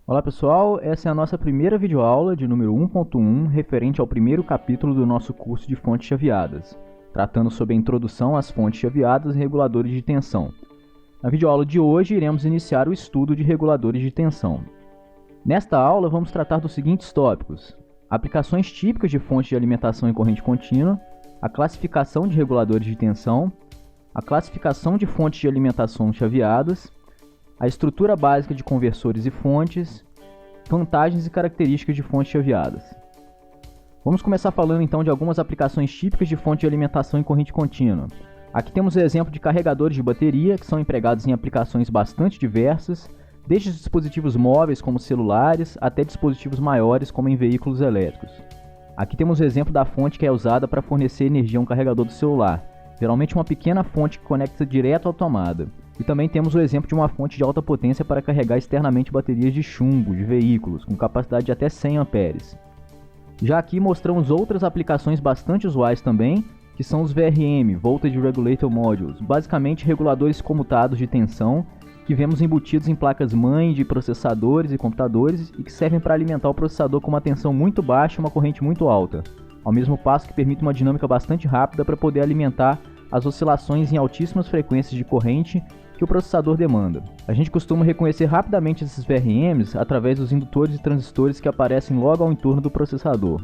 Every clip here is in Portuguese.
Olá pessoal, essa é a nossa primeira videoaula de número 1.1 referente ao primeiro capítulo do nosso curso de fontes chaveadas, tratando sobre a introdução às fontes chaveadas e reguladores de tensão. Na videoaula de hoje iremos iniciar o estudo de reguladores de tensão. Nesta aula vamos tratar dos seguintes tópicos: aplicações típicas de fontes de alimentação em corrente contínua, a classificação de reguladores de tensão, a classificação de fontes de alimentação chaveadas, a estrutura básica de conversores e fontes, vantagens e características de fontes chaveadas. Vamos começar falando então de algumas aplicações típicas de fonte de alimentação em corrente contínua. Aqui temos o exemplo de carregadores de bateria, que são empregados em aplicações bastante diversas, desde dispositivos móveis como celulares, até dispositivos maiores como em veículos elétricos. Aqui temos o exemplo da fonte que é usada para fornecer energia a um carregador do celular, geralmente uma pequena fonte que conecta direto à tomada. E também temos o exemplo de uma fonte de alta potência para carregar externamente baterias de chumbo de veículos, com capacidade de até 100 amperes. Já aqui mostramos outras aplicações bastante usuais também, que são os VRM, Voltage Regulator Modules, basicamente reguladores comutados de tensão, que vemos embutidos em placas-mãe de processadores e computadores e que servem para alimentar o processador com uma tensão muito baixa e uma corrente muito alta, ao mesmo passo que permite uma dinâmica bastante rápida para poder alimentar as oscilações em altíssimas frequências de corrente que o processador demanda. A gente costuma reconhecer rapidamente esses VRMs através dos indutores e transistores que aparecem logo ao entorno do processador.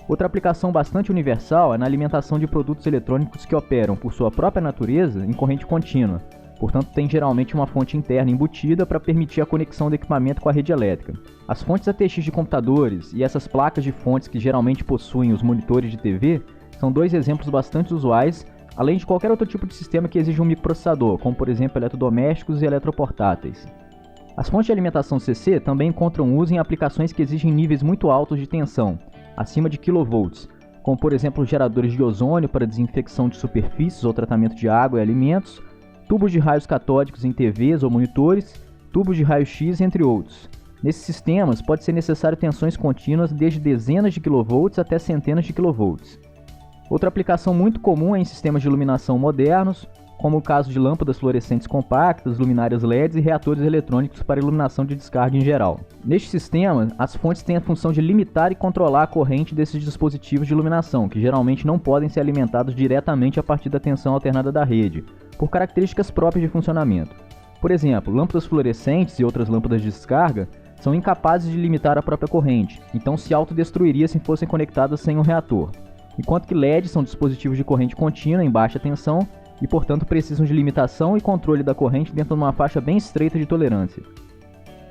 Outra aplicação bastante universal é na alimentação de produtos eletrônicos que operam, por sua própria natureza, em corrente contínua, portanto tem geralmente uma fonte interna embutida para permitir a conexão do equipamento com a rede elétrica. As fontes ATX de computadores e essas placas de fontes que geralmente possuem os monitores de TV são dois exemplos bastante usuais, além de qualquer outro tipo de sistema que exija um microprocessador, como por exemplo eletrodomésticos e eletroportáteis. As fontes de alimentação CC também encontram uso em aplicações que exigem níveis muito altos de tensão, acima de kV, como por exemplo geradores de ozônio para desinfecção de superfícies ou tratamento de água e alimentos, tubos de raios catódicos em TVs ou monitores, tubos de raio-x, entre outros. Nesses sistemas pode ser necessário tensões contínuas desde dezenas de kV até centenas de kV. Outra aplicação muito comum é em sistemas de iluminação modernos, como o caso de lâmpadas fluorescentes compactas, luminárias LEDs e reatores eletrônicos para iluminação de descarga em geral. Neste sistema, as fontes têm a função de limitar e controlar a corrente desses dispositivos de iluminação, que geralmente não podem ser alimentados diretamente a partir da tensão alternada da rede, por características próprias de funcionamento. Por exemplo, lâmpadas fluorescentes e outras lâmpadas de descarga são incapazes de limitar a própria corrente, então se autodestruiria se fossem conectadas sem um reator. Enquanto que LEDs são dispositivos de corrente contínua em baixa tensão e, portanto, precisam de limitação e controle da corrente dentro de uma faixa bem estreita de tolerância.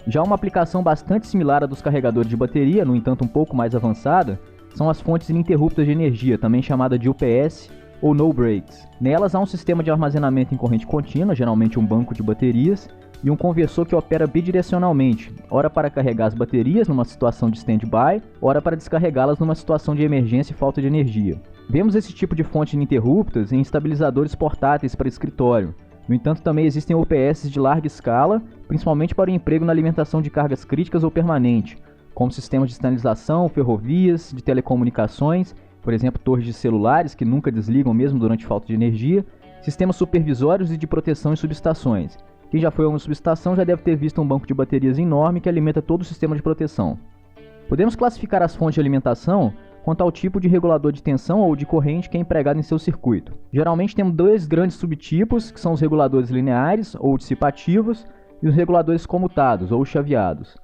Já uma aplicação bastante similar à dos carregadores de bateria, no entanto um pouco mais avançada, são as fontes ininterruptas de energia, também chamada de UPS ou No Breaks. Nelas há um sistema de armazenamento em corrente contínua, geralmente um banco de baterias, e um conversor que opera bidirecionalmente, ora para carregar as baterias numa situação de stand-by, ora para descarregá-las numa situação de emergência e falta de energia. Vemos esse tipo de fontes ininterruptas em estabilizadores portáteis para escritório. No entanto, também existem UPS de larga escala, principalmente para o emprego na alimentação de cargas críticas ou permanente, como sistemas de sinalização, ferrovias, de telecomunicações, por exemplo, torres de celulares que nunca desligam mesmo durante falta de energia, sistemas supervisórios e de proteção em subestações. Quem já foi a uma subestação já deve ter visto um banco de baterias enorme que alimenta todo o sistema de proteção. Podemos classificar as fontes de alimentação quanto ao tipo de regulador de tensão ou de corrente que é empregado em seu circuito. Geralmente temos dois grandes subtipos, que são os reguladores lineares ou dissipativos e os reguladores comutados ou chaveados.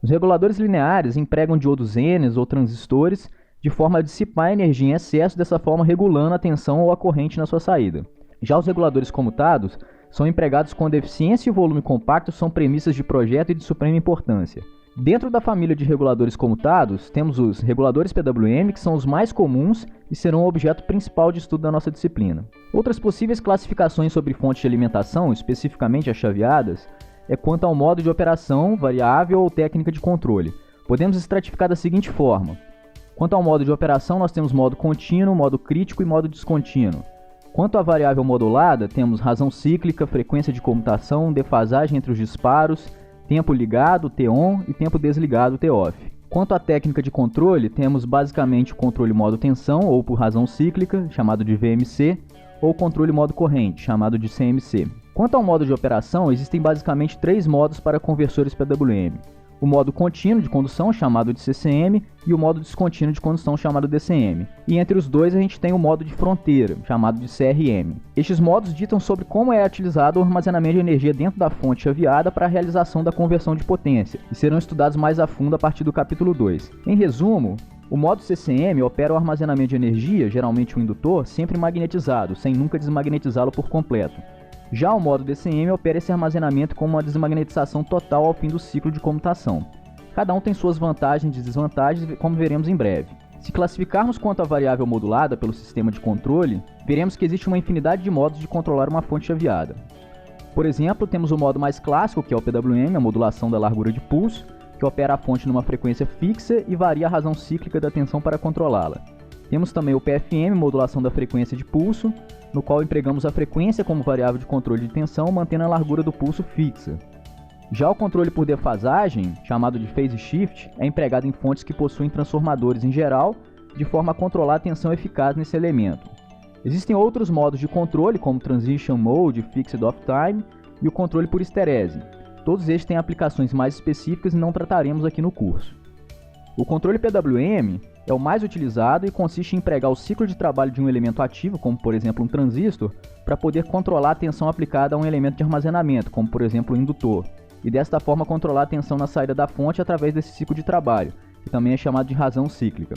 Os reguladores lineares empregam diodos N ou transistores de forma a dissipar a energia em excesso, dessa forma regulando a tensão ou a corrente na sua saída. Já os reguladores comutados são empregados quando eficiência e volume compacto são premissas de projeto e de suprema importância. Dentro da família de reguladores comutados, temos os reguladores PWM, que são os mais comuns e serão o objeto principal de estudo da nossa disciplina. Outras possíveis classificações sobre fontes de alimentação, especificamente as chaveadas, é quanto ao modo de operação, variável ou técnica de controle. Podemos estratificar da seguinte forma. Quanto ao modo de operação, nós temos modo contínuo, modo crítico e modo descontínuo. Quanto à variável modulada, temos razão cíclica, frequência de comutação, defasagem entre os disparos, tempo ligado, T-on, e tempo desligado, T-off. Quanto à técnica de controle, temos basicamente o controle modo tensão, ou por razão cíclica, chamado de VMC, ou controle modo corrente, chamado de CMC. Quanto ao modo de operação, existem basicamente três modos para conversores PWM. o modo contínuo de condução, chamado de CCM, e o modo descontínuo de condução, chamado DCM. E entre os dois a gente tem o modo de fronteira, chamado de CRM. Estes modos ditam sobre como é utilizado o armazenamento de energia dentro da fonte chaveada para a realização da conversão de potência, e serão estudados mais a fundo a partir do capítulo 2. Em resumo, o modo CCM opera o armazenamento de energia, geralmente o indutor, sempre magnetizado, sem nunca desmagnetizá-lo por completo. Já o modo DCM opera esse armazenamento com uma desmagnetização total ao fim do ciclo de comutação. Cada um tem suas vantagens e desvantagens, como veremos em breve. Se classificarmos quanto à variável modulada pelo sistema de controle, veremos que existe uma infinidade de modos de controlar uma fonte chaveada. Por exemplo, temos o modo mais clássico, que é o PWM, a modulação da largura de pulso, que opera a fonte numa frequência fixa e varia a razão cíclica da tensão para controlá-la. Temos também o PFM, modulação da frequência de pulso, no qual empregamos a frequência como variável de controle de tensão, mantendo a largura do pulso fixa. Já o controle por defasagem, chamado de phase shift, é empregado em fontes que possuem transformadores em geral, de forma a controlar a tensão eficaz nesse elemento. Existem outros modos de controle, como Transition Mode, Fixed Off Time e o controle por histerese. Todos estes têm aplicações mais específicas e não trataremos aqui no curso. O controle PWM é o mais utilizado e consiste em empregar o ciclo de trabalho de um elemento ativo, como por exemplo um transistor, para poder controlar a tensão aplicada a um elemento de armazenamento, como por exemplo um indutor, e desta forma controlar a tensão na saída da fonte através desse ciclo de trabalho, que também é chamado de razão cíclica.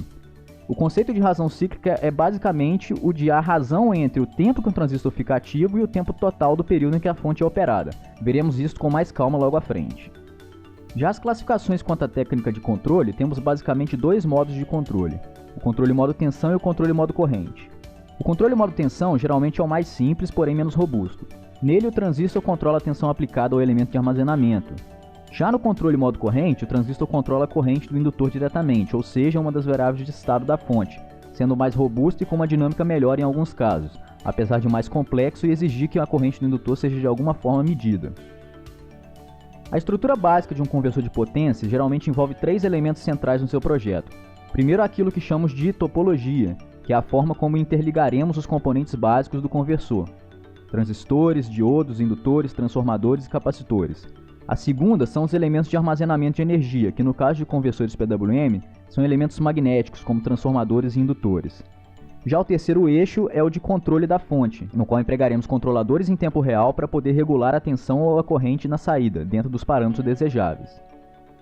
O conceito de razão cíclica é basicamente o de a razão entre o tempo que um transistor fica ativo e o tempo total do período em que a fonte é operada. Veremos isso com mais calma logo à frente. Já as classificações quanto à técnica de controle, temos basicamente dois modos de controle, o controle modo tensão e o controle modo corrente. O controle modo tensão geralmente é o mais simples, porém menos robusto. Nele, o transistor controla a tensão aplicada ao elemento de armazenamento. Já no controle modo corrente, o transistor controla a corrente do indutor diretamente, ou seja, uma das variáveis de estado da fonte, sendo mais robusto e com uma dinâmica melhor em alguns casos, apesar de mais complexo e exigir que a corrente do indutor seja de alguma forma medida. A estrutura básica de um conversor de potência geralmente envolve três elementos centrais no seu projeto. Primeiro, aquilo que chamamos de topologia, que é a forma como interligaremos os componentes básicos do conversor: transistores, diodos, indutores, transformadores e capacitores. A segunda são os elementos de armazenamento de energia, que no caso de conversores PWM, são elementos magnéticos, como transformadores e indutores. Já o terceiro eixo é o de controle da fonte, no qual empregaremos controladores em tempo real para poder regular a tensão ou a corrente na saída, dentro dos parâmetros desejáveis.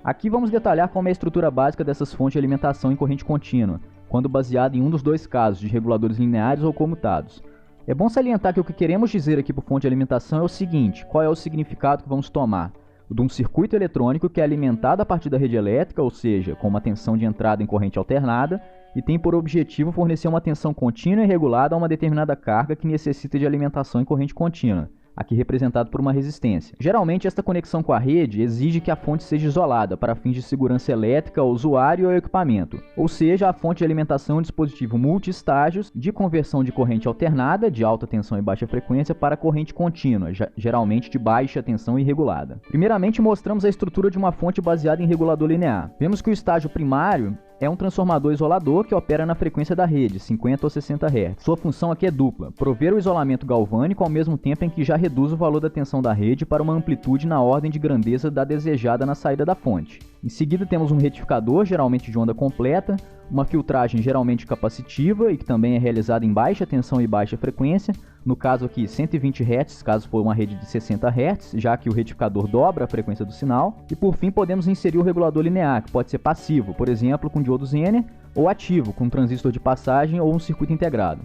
Aqui vamos detalhar como é a estrutura básica dessas fontes de alimentação em corrente contínua, quando baseada em um dos dois casos, de reguladores lineares ou comutados. É bom salientar que o que queremos dizer aqui por fonte de alimentação é o seguinte: qual é o significado que vamos tomar? O de um circuito eletrônico que é alimentado a partir da rede elétrica, ou seja, com uma tensão de entrada em corrente alternada, e tem por objetivo fornecer uma tensão contínua e regulada a uma determinada carga que necessita de alimentação em corrente contínua, aqui representado por uma resistência. Geralmente, esta conexão com a rede exige que a fonte seja isolada para fins de segurança elétrica ao usuário e ao equipamento, ou seja, a fonte de alimentação é um dispositivo multi-estágios de conversão de corrente alternada, de alta tensão e baixa frequência, para corrente contínua, geralmente de baixa tensão e regulada. Primeiramente, mostramos a estrutura de uma fonte baseada em regulador linear. Vemos que o estágio primário é um transformador isolador que opera na frequência da rede, 50 ou 60 Hz. Sua função aqui é dupla: prover o isolamento galvânico ao mesmo tempo em que já reduz o valor da tensão da rede para uma amplitude na ordem de grandeza da desejada na saída da fonte. Em seguida temos um retificador, geralmente de onda completa, uma filtragem geralmente capacitiva e que também é realizada em baixa tensão e baixa frequência, no caso aqui 120 Hz, caso for uma rede de 60 Hz, já que o retificador dobra a frequência do sinal. E por fim podemos inserir o regulador linear, que pode ser passivo, por exemplo com diodo Zener, ou ativo, com um transistor de passagem ou um circuito integrado.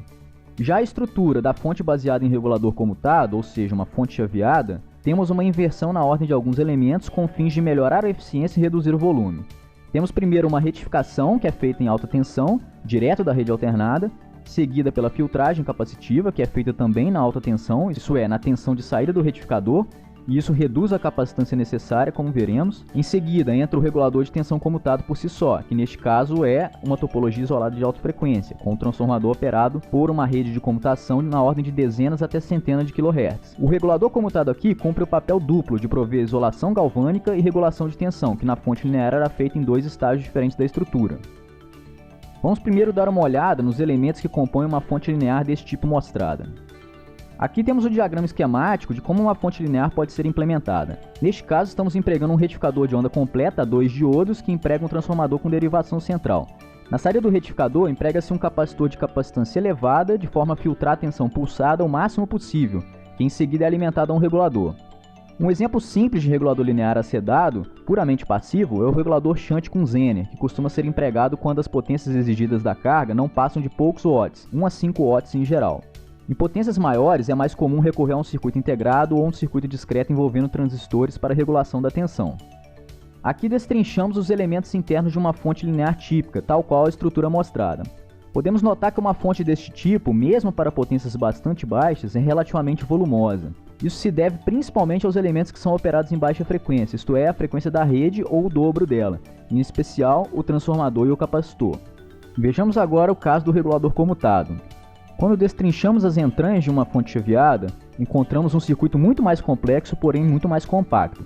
Já a estrutura da fonte baseada em regulador comutado, ou seja, uma fonte chaveada, temos uma inversão na ordem de alguns elementos com fins de melhorar a eficiência e reduzir o volume. Temos primeiro uma retificação, que é feita em alta tensão, direto da rede alternada, seguida pela filtragem capacitiva, que é feita também na alta tensão, isso é, na tensão de saída do retificador, e isso reduz a capacitância necessária, como veremos. Em seguida, entra o regulador de tensão comutado por si só, que neste caso é uma topologia isolada de alta frequência, com o transformador operado por uma rede de comutação na ordem de dezenas até centenas de kHz. O regulador comutado aqui cumpre o papel duplo de prover isolação galvânica e regulação de tensão, que na fonte linear era feita em dois estágios diferentes da estrutura. Vamos primeiro dar uma olhada nos elementos que compõem uma fonte linear desse tipo mostrada. Aqui temos o diagrama esquemático de como uma fonte linear pode ser implementada. Neste caso, estamos empregando um retificador de onda completa a 2 diodos que emprega um transformador com derivação central. Na saída do retificador, emprega-se um capacitor de capacitância elevada de forma a filtrar a tensão pulsada ao máximo possível, que em seguida é alimentado a um regulador. Um exemplo simples de regulador linear acedado, puramente passivo, é o regulador shunt com Zener, que costuma ser empregado quando as potências exigidas da carga não passam de poucos watts, 1 a 5 watts em geral. Em potências maiores, é mais comum recorrer a um circuito integrado ou um circuito discreto envolvendo transistores para regulação da tensão. Aqui destrinchamos os elementos internos de uma fonte linear típica, tal qual a estrutura mostrada. Podemos notar que uma fonte deste tipo, mesmo para potências bastante baixas, é relativamente volumosa. Isso se deve principalmente aos elementos que são operados em baixa frequência, isto é, a frequência da rede ou o dobro dela, em especial o transformador e o capacitor. Vejamos agora o caso do regulador comutado. Quando destrinchamos as entranhas de uma fonte chaveada, encontramos um circuito muito mais complexo, porém muito mais compacto.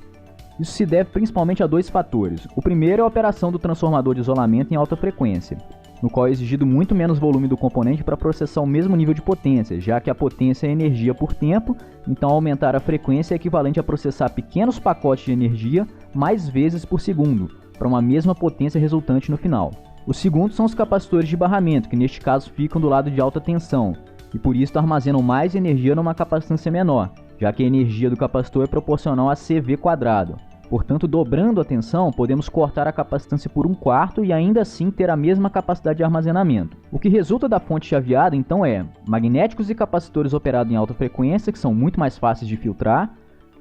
Isso se deve principalmente a 2 fatores. O primeiro é a operação do transformador de isolamento em alta frequência, no qual é exigido muito menos volume do componente para processar o mesmo nível de potência, já que a potência é energia por tempo, então aumentar a frequência é equivalente a processar pequenos pacotes de energia mais vezes por segundo, para uma mesma potência resultante no final. O segundo são os capacitores de barramento, que neste caso ficam do lado de alta tensão, e por isso armazenam mais energia numa capacitância menor, já que a energia do capacitor é proporcional a CV². Portanto, dobrando a tensão, podemos cortar a capacitância por 1/4 e ainda assim ter a mesma capacidade de armazenamento. O que resulta da fonte chaveada, então, é magnéticos e capacitores operados em alta frequência, que são muito mais fáceis de filtrar,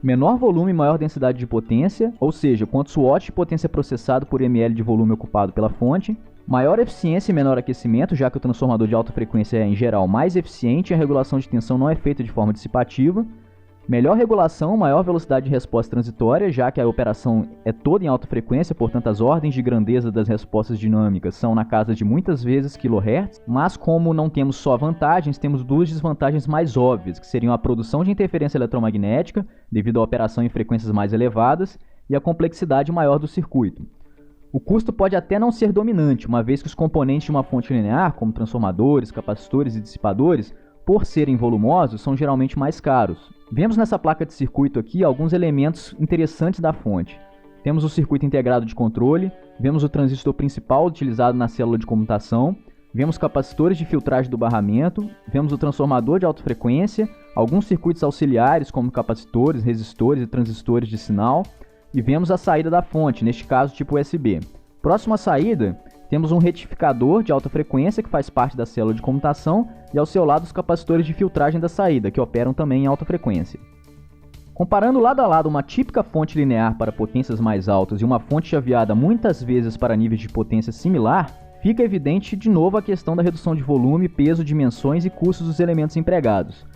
menor volume e maior densidade de potência, ou seja, quantos watts de potência processado por ml de volume ocupado pela fonte, maior eficiência e menor aquecimento, já que o transformador de alta frequência é, em geral, mais eficiente e a regulação de tensão não é feita de forma dissipativa, melhor regulação, maior velocidade de resposta transitória, já que a operação é toda em alta frequência, portanto as ordens de grandeza das respostas dinâmicas são na casa de muitas vezes kHz, mas como não temos só vantagens, temos 2 desvantagens mais óbvias, que seriam a produção de interferência eletromagnética, devido à operação em frequências mais elevadas, e a complexidade maior do circuito. O custo pode até não ser dominante, uma vez que os componentes de uma fonte linear, como transformadores, capacitores e dissipadores, por serem volumosos, são geralmente mais caros. Vemos nessa placa de circuito aqui alguns elementos interessantes da fonte. Temos o circuito integrado de controle, vemos o transistor principal utilizado na célula de comutação, vemos capacitores de filtragem do barramento, vemos o transformador de alta frequência, alguns circuitos auxiliares como capacitores, resistores e transistores de sinal, e vemos a saída da fonte, neste caso tipo USB. Próximo à saída, temos um retificador de alta frequência que faz parte da célula de comutação e ao seu lado os capacitores de filtragem da saída, que operam também em alta frequência. Comparando lado a lado uma típica fonte linear para potências mais altas e uma fonte chaveada muitas vezes para níveis de potência similar, fica evidente de novo a questão da redução de volume, peso, dimensões e custos dos elementos empregados.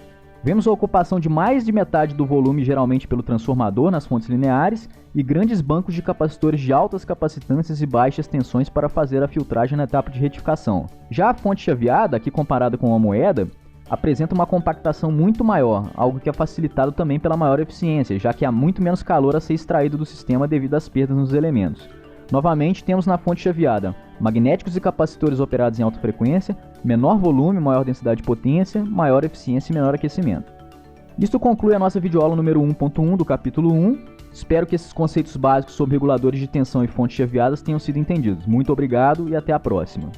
Vemos a ocupação de mais de metade do volume geralmente pelo transformador nas fontes lineares e grandes bancos de capacitores de altas capacitâncias e baixas tensões para fazer a filtragem na etapa de retificação. Já a fonte chaveada, aqui comparada com uma moeda, apresenta uma compactação muito maior, algo que é facilitado também pela maior eficiência, já que há muito menos calor a ser extraído do sistema devido às perdas nos elementos. Novamente, temos na fonte chaveada magnéticos e capacitores operados em alta frequência, menor volume, maior densidade de potência, maior eficiência e menor aquecimento. Isto conclui a nossa videoaula número 1.1 do capítulo 1. Espero que esses conceitos básicos sobre reguladores de tensão e fontes chaveadas tenham sido entendidos. Muito obrigado e até a próxima.